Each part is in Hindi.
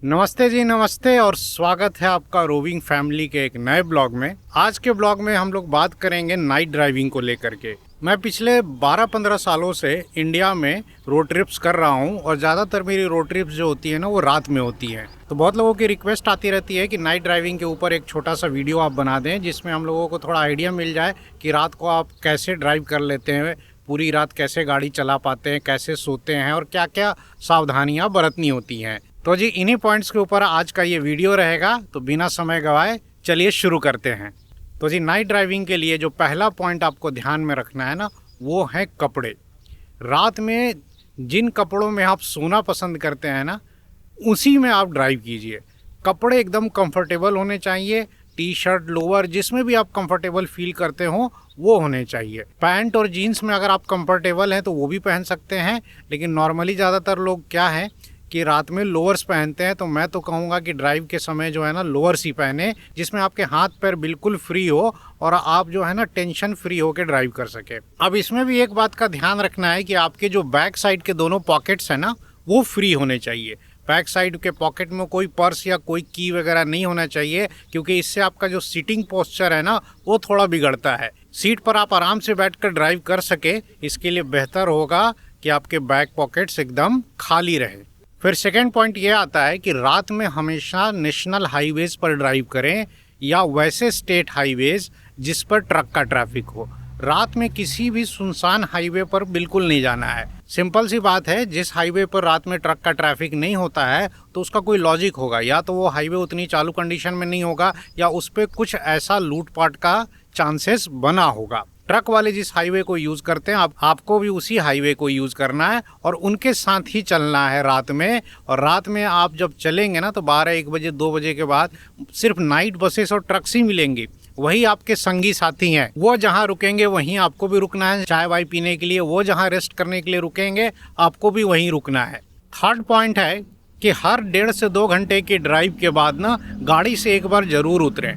नमस्ते जी, नमस्ते और स्वागत है आपका रोविंग फैमिली के एक नए ब्लॉग में। आज के ब्लॉग में हम लोग बात करेंगे नाइट ड्राइविंग को लेकर के। मैं पिछले 12-15 सालों से इंडिया में रोड ट्रिप्स कर रहा हूं और ज़्यादातर मेरी रोड ट्रिप्स जो होती है ना वो रात में होती है। तो बहुत लोगों की रिक्वेस्ट आती रहती है कि नाइट ड्राइविंग के ऊपर एक छोटा सा वीडियो आप बना दें, जिसमें हम लोगों को थोड़ा आइडिया मिल जाए कि रात को आप कैसे ड्राइव कर लेते हैं, पूरी रात कैसे गाड़ी चला पाते हैं, कैसे सोते हैं और क्या क्या सावधानियाँ बरतनी होती हैं। तो जी इन्हीं पॉइंट्स के ऊपर आज का ये वीडियो रहेगा। तो बिना समय गवाए चलिए शुरू करते हैं। तो जी नाइट ड्राइविंग के लिए जो पहला पॉइंट आपको ध्यान में रखना है ना, वो है कपड़े। रात में जिन कपड़ों में आप सोना पसंद करते हैं ना, उसी में आप ड्राइव कीजिए। कपड़े एकदम कंफर्टेबल होने चाहिए। टी शर्ट, लोअर, जिसमें भी आप कंफर्टेबल फील करते हो वो होने चाहिए। पैंट और जीन्स में अगर आप कंफर्टेबल हैं तो वो भी पहन सकते हैं, लेकिन नॉर्मली ज़्यादातर लोग क्या है कि रात में लोअर्स पहनते हैं। तो मैं तो कहूँगा कि ड्राइव के समय जो है ना लोअर्स ही पहने, जिसमें आपके हाथ पैर बिल्कुल फ्री हो और आप जो है ना टेंशन फ्री होकर ड्राइव कर सके। अब इसमें भी एक बात का ध्यान रखना है कि आपके जो बैक साइड के दोनों पॉकेट्स हैं ना, वो फ्री होने चाहिए। बैक साइड के पॉकेट में कोई पर्स या कोई की वगैरह नहीं होना चाहिए, क्योंकि इससे आपका जो सीटिंग पोस्चर है ना वो थोड़ा बिगड़ता है। सीट पर आप आराम से बैठकर ड्राइव कर सके, इसके लिए बेहतर होगा कि आपके बैक पॉकेट्स एकदम खाली रहे। फिर सेकेंड पॉइंट ये आता है कि रात में हमेशा नेशनल हाईवेज पर ड्राइव करें या वैसे स्टेट हाईवेज जिस पर ट्रक का ट्रैफिक हो। रात में किसी भी सुनसान हाईवे पर बिल्कुल नहीं जाना है। सिंपल सी बात है, जिस हाईवे पर रात में ट्रक का ट्रैफिक नहीं होता है तो उसका कोई लॉजिक होगा, या तो वो हाईवे उतनी चालू कंडीशन में नहीं होगा या उस पर कुछ ऐसा लूटपाट का चांसेस बना होगा। ट्रक वाले जिस हाईवे को यूज़ करते हैं आपको भी उसी हाईवे को यूज़ करना है और उनके साथ ही चलना है रात में। और रात में आप जब चलेंगे ना तो 12-1 बजे 2 बजे के बाद सिर्फ नाइट बसेस और ट्रक्स ही मिलेंगी। वही आपके संगी साथी हैं। वो जहाँ रुकेंगे वहीं आपको भी रुकना है चाय वाय पीने के लिए। वो जहाँ रेस्ट करने के लिए रुकेंगे आपको भी वहीं रुकना है। थर्ड पॉइंट है कि हर 1.5 से 2 घंटे की ड्राइव के बाद ना गाड़ी से एक बार ज़रूर उतरें।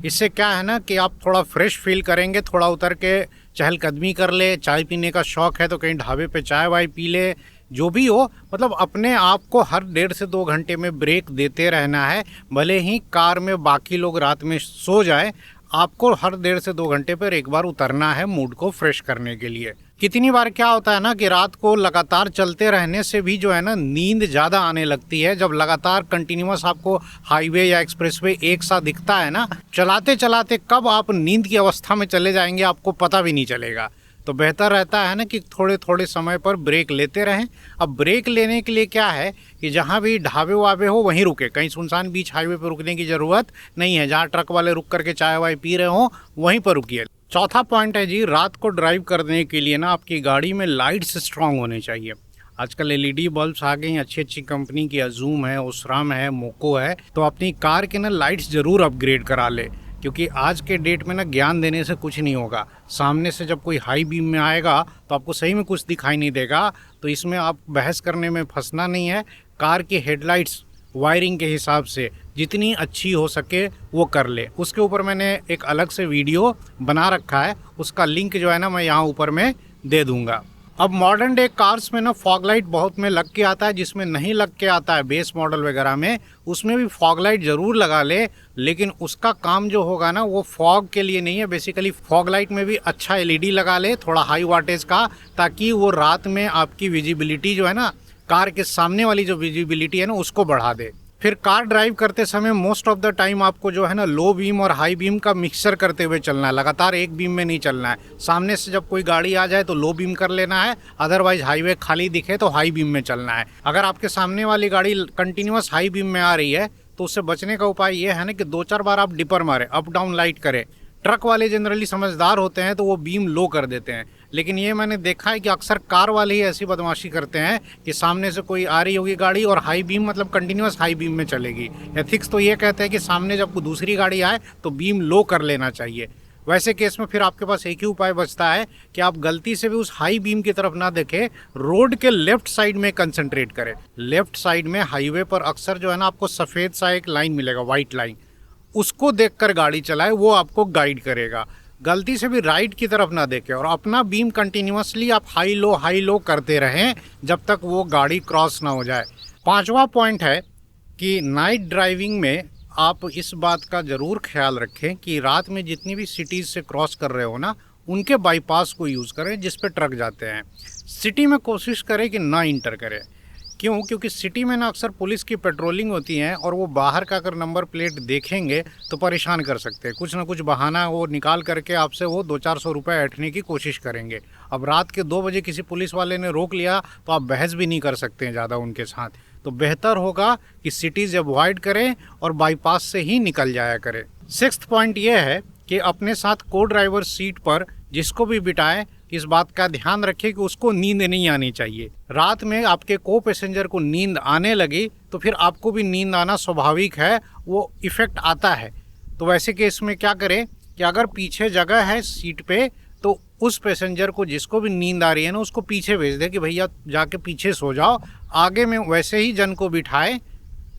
इससे क्या है ना कि आप थोड़ा फ्रेश फील करेंगे। थोड़ा उतर के चहलकदमी कर ले, चाय पीने का शौक़ है तो कहीं ढाबे पे चाय वाय पी ले, जो भी हो। मतलब अपने आप को हर 1.5 से 2 घंटे में ब्रेक देते रहना है। भले ही कार में बाकी लोग रात में सो जाए, आपको हर 1.5 से 2 घंटे पर एक बार उतरना है मूड को फ्रेश करने के लिए। कितनी बार क्या होता है ना कि रात को लगातार चलते रहने से भी जो है ना नींद ज़्यादा आने लगती है। जब लगातार कंटिन्यूअस आपको हाईवे या एक्सप्रेसवे एक साथ दिखता है ना, चलाते चलाते कब आप नींद की अवस्था में चले जाएंगे आपको पता भी नहीं चलेगा। तो बेहतर रहता है ना कि थोड़े थोड़े समय पर ब्रेक लेते रहें। अब ब्रेक लेने के लिए क्या है कि जहाँ भी ढाबे वाबे हो वहीं रुके। कहीं सुनसान बीच हाईवे पर रुकने की ज़रूरत नहीं है। जहाँ ट्रक वाले रुक करके चाय वाय पी रहे हो वहीं पर रुकिए। चौथा पॉइंट है जी, रात को ड्राइव करने के लिए ना आपकी गाड़ी में लाइट्स स्ट्रांग होने चाहिए। आजकल LED बल्ब्स आ गए हैं, अच्छी अच्छी कंपनी की अजूम है, ओसराम है, मोको है। तो अपनी कार के ना लाइट्स ज़रूर अपग्रेड करा ले, क्योंकि आज के डेट में ना ज्ञान देने से कुछ नहीं होगा। सामने से जब कोई हाई बीम में आएगा तो आपको सही में कुछ दिखाई नहीं देगा। तो इसमें आप बहस करने में फंसना नहीं है। कार की हेडलाइट्स वायरिंग के हिसाब से जितनी अच्छी हो सके वो कर ले। उसके ऊपर मैंने एक अलग से वीडियो बना रखा है, उसका लिंक जो है ना मैं यहाँ ऊपर में दे दूँगा। अब मॉडर्न डे कार्स में ना फॉग लाइट बहुत में लग के आता है, जिसमें नहीं लग के आता है बेस मॉडल वगैरह में, उसमें भी फॉग लाइट ज़रूर लगा ले। लेकिन उसका काम जो होगा ना वो फॉग के लिए नहीं है। बेसिकली फॉग लाइट में भी अच्छा LED लगा ले, थोड़ा हाई वाटेज का, ताकि वो रात में आपकी विजिबिलिटी जो है ना, कार के सामने वाली जो विजिबिलिटी है ना उसको बढ़ा दे। फिर कार ड्राइव करते समय मोस्ट ऑफ द टाइम आपको जो है ना लो बीम और हाई बीम का मिक्सचर करते हुए चलना है। लगातार एक बीम में नहीं चलना है। सामने से जब कोई गाड़ी आ जाए तो लो बीम कर लेना है, अदरवाइज हाईवे खाली दिखे तो हाई बीम में चलना है। अगर आपके सामने वाली गाड़ी कंटिन्यूअस हाई बीम में आ रही है तो उससे बचने का उपाय ये है ना कि 2-4 बार आप डिपर मारें, अप डाउन लाइट करें। ट्रक वाले जनरली समझदार होते हैं तो वो बीम लो कर देते हैं, लेकिन ये मैंने देखा है कि अक्सर कार वाले ही ऐसी बदमाशी करते हैं कि सामने से कोई आ रही होगी गाड़ी और हाई बीम मतलब कंटिन्यूअस हाई बीम में चलेगी। एथिक्स तो ये कहते हैं कि सामने जब कोई दूसरी गाड़ी आए तो बीम लो कर लेना चाहिए। वैसे केस में फिर आपके पास एक ही उपाय बचता है कि आप गलती से भी उस हाई बीम की तरफ ना देखें, रोड के लेफ्ट साइड में कंसंट्रेट करें। लेफ्ट साइड में हाईवे पर अक्सर जो है ना आपको सफ़ेद सा एक लाइन मिलेगा, वाइट लाइन, उसको देखकर गाड़ी चलाए, वो आपको गाइड करेगा। गलती से भी राइट की तरफ ना देखें और अपना बीम कंटिन्यूअसली आप हाई लो करते रहें जब तक वो गाड़ी क्रॉस ना हो जाए। 5वां पॉइंट है कि नाइट ड्राइविंग में आप इस बात का ज़रूर ख्याल रखें कि रात में जितनी भी सिटीज़ से क्रॉस कर रहे हो ना, उनके बाईपास को यूज़ करें जिस पे ट्रक जाते हैं। सिटी में कोशिश करें कि ना इंटर करें। क्यों? क्योंकि सिटी में ना अक्सर पुलिस की पेट्रोलिंग होती है और वो बाहर का अगर नंबर प्लेट देखेंगे तो परेशान कर सकते हैं। कुछ ना कुछ बहाना वो निकाल करके आपसे वो 200-400 रुपये ऐंठने की कोशिश करेंगे। अब रात के 2 बजे किसी पुलिस वाले ने रोक लिया तो आप बहस भी नहीं कर सकते हैं ज़्यादा उनके साथ। तो बेहतर होगा कि सिटीज़ अवॉइड करें और बाईपास से ही निकल जाया करें। 6th पॉइंट ये है कि अपने साथ को ड्राइवर सीट पर जिसको भी बिठाएं, इस बात का ध्यान रखें कि उसको नींद नहीं आनी चाहिए। रात में आपके को पैसेंजर को नींद आने लगी तो फिर आपको भी नींद आना स्वाभाविक है, वो इफ़ेक्ट आता है। तो वैसे केस में क्या करें कि अगर पीछे जगह है सीट पे तो उस पैसेंजर को जिसको भी नींद आ रही है ना, उसको पीछे भेज दे कि भैया जाके पीछे सो जाओ। आगे में वैसे ही जन को बिठाए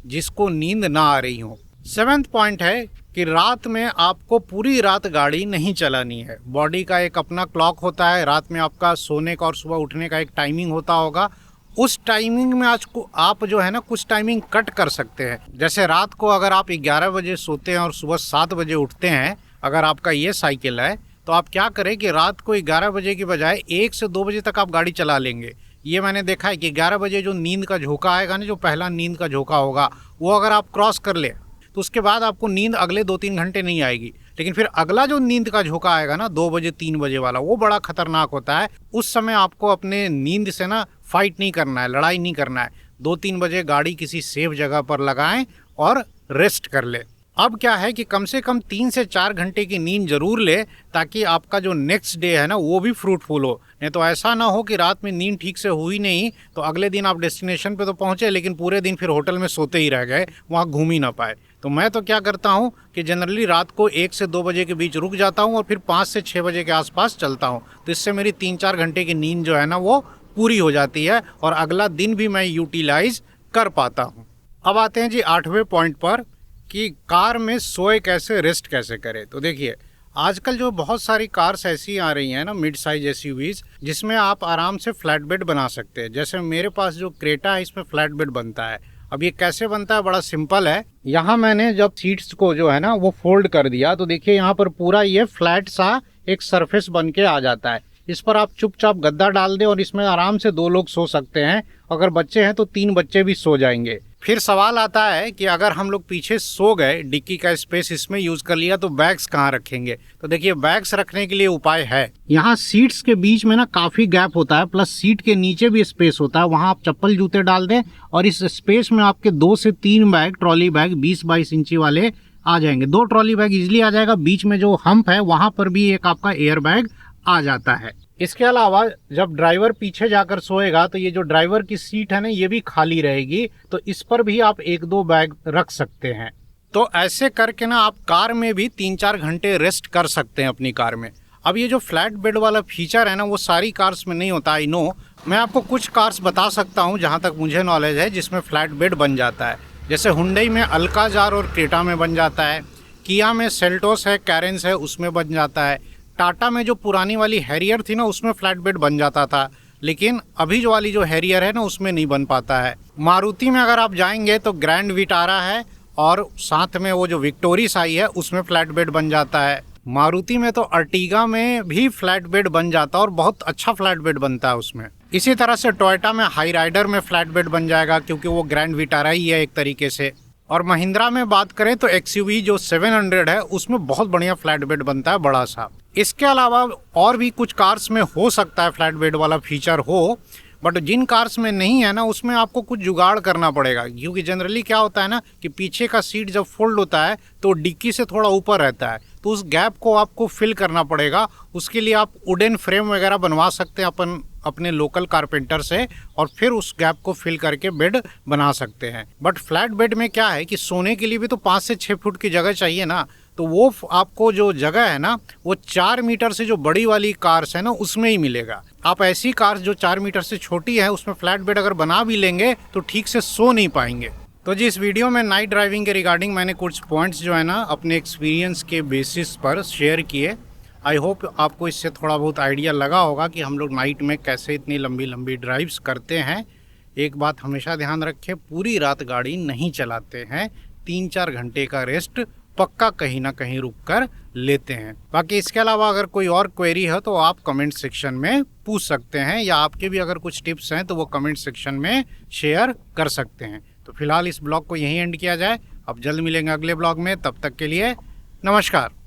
जिसको नींद ना आ रही हो। 7th पॉइंट है कि रात में आपको पूरी रात गाड़ी नहीं चलानी है। बॉडी का एक अपना क्लॉक होता है, रात में आपका सोने का और सुबह उठने का एक टाइमिंग होता होगा। उस टाइमिंग में आज को आप जो है ना कुछ टाइमिंग कट कर सकते हैं। जैसे रात को अगर आप 11 बजे सोते हैं और सुबह 7 बजे उठते हैं, अगर आपका ये साइकिल है, तो आप क्या करें कि रात को 11 बजे की बजाय 1 से 2 बजे तक आप गाड़ी चला लेंगे। ये मैंने देखा है कि 11 बजे जो नींद का झोंका आएगा ना, जो पहला नींद का झोंका होगा, वो अगर आप क्रॉस कर ले तो उसके बाद आपको नींद अगले 2-3 घंटे नहीं आएगी। लेकिन फिर अगला जो नींद का झोंका आएगा ना 2 बजे 3 बजे वाला, वो बड़ा खतरनाक होता है। उस समय आपको अपने नींद से ना फाइट नहीं करना है, लड़ाई नहीं करना है। 2-3 बजे गाड़ी किसी सेफ जगह पर लगाएं और रेस्ट कर ले। अब क्या है कि कम से कम 3 से 4 घंटे की नींद जरूर ले, ताकि आपका जो नेक्स्ट डे है ना वो भी फ्रूटफुल हो। नहीं तो ऐसा ना हो कि रात में नींद ठीक से हुई नहीं तो अगले दिन आप डेस्टिनेशन पे तो पहुंचे लेकिन पूरे दिन फिर होटल में सोते ही रह गए, वहाँ घूम ही ना पाए। तो मैं तो क्या करता हूँ कि जनरली रात को 1 से 2 बजे के बीच रुक जाता हूँ और फिर 5 से 6 बजे के आसपास चलता हूँ। तो इससे मेरी 3-4 घंटे की नींद जो है ना वो पूरी हो जाती है और अगला दिन भी मैं यूटिलाइज कर पाता हूँ। अब आते हैं जी 8वें पॉइंट पर कि कार में सोए कैसे, रेस्ट कैसे करें। तो देखिए, आजकल जो बहुत सारी कार्स ऐसी आ रही हैं ना, मिड साइज एसयूवीज, जिसमें आप आराम से फ्लैट बेड बना सकते हैं। जैसे मेरे पास जो क्रेटा है इसमें फ्लैट बेड बनता है। अब ये कैसे बनता है, बड़ा सिंपल है। यहाँ मैंने जब सीट्स को जो है ना वो फोल्ड कर दिया तो देखिए यहाँ पर पूरा ये फ्लैट सा एक सरफेस बन के आ जाता है। इस पर आप चुपचाप गद्दा डाल दें और इसमें आराम से 2 लोग सो सकते हैं। अगर बच्चे हैं तो 3 बच्चे भी सो जाएंगे। फिर सवाल आता है कि अगर हम लोग पीछे सो गए, डिक्की का स्पेस इसमें यूज कर लिया, तो बैग्स कहाँ रखेंगे। तो देखिए, बैग्स रखने के लिए उपाय है। यहाँ सीट्स के बीच में ना काफी गैप होता है, प्लस सीट के नीचे भी स्पेस होता है, वहां आप चप्पल जूते डाल दें और इस स्पेस में आपके 2 से 3 बैग, ट्रॉली बैग 20-22 इंची वाले आ जाएंगे। 2 ट्रॉली बैग इजिली आ जाएगा। बीच में जो हम्प है वहां पर भी एक आपका एयर बैग आ जाता है। इसके अलावा जब ड्राइवर पीछे जाकर सोएगा तो ये जो ड्राइवर की सीट है ना ये भी खाली रहेगी, तो इस पर भी आप 1-2 बैग रख सकते हैं। तो ऐसे करके ना आप कार में भी 3-4 घंटे रेस्ट कर सकते हैं अपनी कार में। अब ये जो फ्लैट बेड वाला फीचर है ना वो सारी कार्स में नहीं होता, आई नो। मैं आपको कुछ कार्स बता सकता हूँ जहाँ तक मुझे नॉलेज है जिसमें फ्लैट बेड बन जाता है। जैसे हुंडई में अल्काजार और क्रेटा में बन जाता है, किया में सेल्टोस है, कैरेंस है, उसमें बन जाता है। टाटा में जो पुरानी वाली हैरियर थी ना उसमें फ्लैट बेड बन जाता था, लेकिन अभी जो वाली जो हैरियर है ना उसमें नहीं बन पाता है। मारुति में अगर आप जाएंगे तो ग्रैंड विटारा है और साथ में वो जो विक्टोरिस आई है उसमें फ्लैट बेड बन जाता है। मारुति में तो अर्टिगा में भी फ्लैट बेड बन जाता है और बहुत अच्छा फ्लैट बेड बनता है उसमें। इसी तरह से टोयोटा में हाई राइडर में फ्लैट बेड बन जाएगा क्योंकि वो ग्रैंड विटारा ही है एक तरीके से। और महिंद्रा में बात करें तो एक्सयूवी जो 700 है उसमें बहुत बढ़िया फ्लैट बेड बनता है, बड़ा सा। इसके अलावा और भी कुछ कार्स में हो सकता है फ्लैट बेड वाला फीचर हो, बट जिन कार्स में नहीं है ना उसमें आपको कुछ जुगाड़ करना पड़ेगा। क्योंकि जनरली क्या होता है ना कि पीछे का सीट जब फोल्ड होता है तो डिक्की से थोड़ा ऊपर रहता है, तो उस गैप को आपको फिल करना पड़ेगा। उसके लिए आप वुडन फ्रेम वगैरह बनवा सकते हैं अपने लोकल कारपेंटर से और फिर उस गैप को फिल करके बेड बना सकते हैं। बट फ्लैट बेड में क्या है कि सोने के लिए भी तो 5 से 6 फुट की जगह चाहिए ना, तो वो आपको जो जगह है ना वो 4 मीटर से जो बड़ी वाली कार्स है ना उसमें ही मिलेगा। आप ऐसी कार्स जो 4 मीटर से छोटी है उसमें फ्लैट बेड अगर बना भी लेंगे तो ठीक से सो नहीं पाएंगे। तो जी इस वीडियो में नाइट ड्राइविंग के रिगार्डिंग मैंने कुछ पॉइंट्स जो है ना अपने एक्सपीरियंस के बेसिस पर शेयर किए। आई होप आपको इससे थोड़ा बहुत आइडिया लगा होगा कि हम लोग नाइट में कैसे इतनी लंबी लंबी ड्राइव्स करते हैं। एक बात हमेशा ध्यान रखें, पूरी रात गाड़ी नहीं चलाते हैं, 3-4 घंटे का रेस्ट पक्का कहीं ना कहीं रुक कर लेते हैं। बाकी इसके अलावा अगर कोई और क्वेरी है तो आप कमेंट सेक्शन में पूछ सकते हैं, या आपके भी अगर कुछ टिप्स हैं तो वो कमेंट सेक्शन में शेयर कर सकते हैं। तो फिलहाल इस ब्लॉग को यहीं एंड किया जाए। अब जल्द मिलेंगे अगले ब्लॉग में, तब तक के लिए नमस्कार।